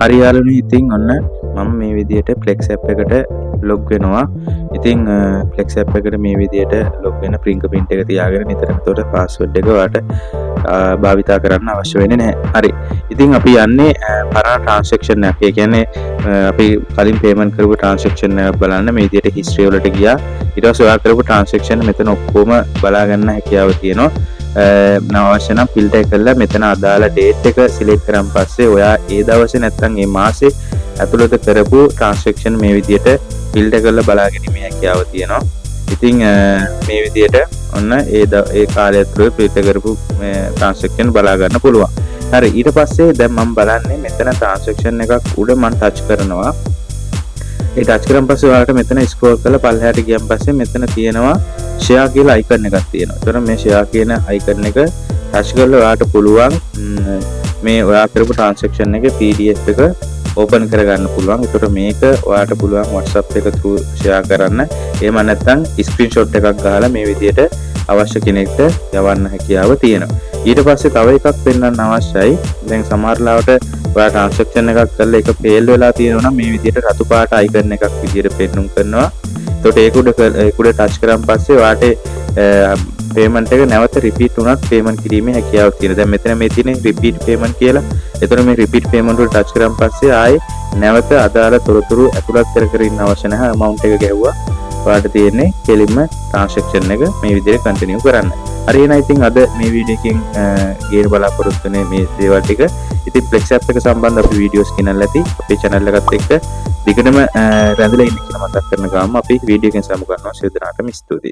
හරි යාළුවනේ ඉතින් ඔන්න මම මේ විදිහට Plex app එකට log වෙනවා. ඉතින් Plex app එකට මේ විදිහට log වෙන fingerprint එක තියාගෙන නිතරම උඩ password එක ඔයාලට භාවිතා කරන්න අවශ්‍ය වෙන්නේ නැහැ. හරි. ඉතින් අපි යන්නේ පරණ transaction එකක්. ඒ කියන්නේ අපි කලින් payment කරපු transaction එකක් බලන්න මේ විදිහට history වලට ගියා. ඊට පස්සේ ඔයා කරපු transaction මෙතන ඔක්කොම බලා ගන්න හැකියාව තියෙනවා. අවශ්‍ය නම් ෆිල්ටර් කරලා මෙතන අදාළ date එක select කරන් පස්සේ ඔයා ඒ දවසේ නැත්නම් ඒ මාසේ ඇතුළත කරපු transaction මේ විදිහට ෆිල්ටර් කරලා බලා ගැනීමේ හැකියාව තියෙනවා. ඉතින් මේ විදිහට ඔන්න ඒ කාලය ඇතුළත ෆිල්ටර් කරපු transaction බලා ගන්න පුළුවන්. හරි ඊට පස්සේ දැන් මම බලන්නේ මෙතන transaction එකක් උඩ මම touch කරනවා. ඒ touch කරන් පස්සේ ඔයාලට මෙතන scroll කරලා පල්ලෙහාට ගියන් පස්සේ මෙතන තියෙනවා share කියලා icon එකක් තියෙනවා. ඒතර මේ share කියන icon එක touch කරලා ඔයාලට පුළුවන් මේ ඔයා කරපු transaction එකේ PDF එක open කරගන්න පුළුවන්. ඒතර මේක ඔයාලට පුළුවන් WhatsApp එක through share කරන්න. එහෙම නැත්නම් screenshot එකක් ගහලා මේ විදිහට අවශ්‍ය කෙනෙක්ට යවන්න හැකියාව තියෙනවා. ඊට පස්සේ තව එකක් පෙන්වන්න අවශ්‍යයි. දැන් සමහර ලාවට ඔයා transaction එකක් කරලා ඒක fail වෙලා තියෙනවා නම් මේ විදිහට රතු පාට icon එකක් විදිහට පෙන්වුම් කරනවා. එතකොට ඒක උඩ touch කරන් පස්සේ ඔයාට payment එක නැවත repeat වුණත් payment කිරීමේ හැකියාවක් තියෙනවා. දැන් මෙතන මේ තියෙන repeat payment කියලා. එතකොට මේ repeat payment වල touch කරන් පස්සේ ආයේ නැවත අදාළ තොරතුරු ඇතුළත් කර ඉන්න අවශ්‍ය නැහැ. amount එක ගැහුවා. ඔයාලට තියෙන්නේ කෙලින්ම transaction එක මේ විදිහට continue කරන්න. හරි එහෙනම් ඉතින් අද මේ වීඩියෝ එකෙන් ගේන බලාපොරොත්තු වෙන්නේ මේ දේවල් ටික. ඉතින් Plex app එක සම්බන්ධ අපි වීඩියෝස් ගෙනල්ලා ඇති. අපේ channel එකත් එක්ක දිගටම රැඳිලා ඉන්න කියලා මතක් කරන ගාම අපි වීඩියෝ එකෙන් සමු ගන්නවා. සියලු දෙනාටම ස්තුතියි.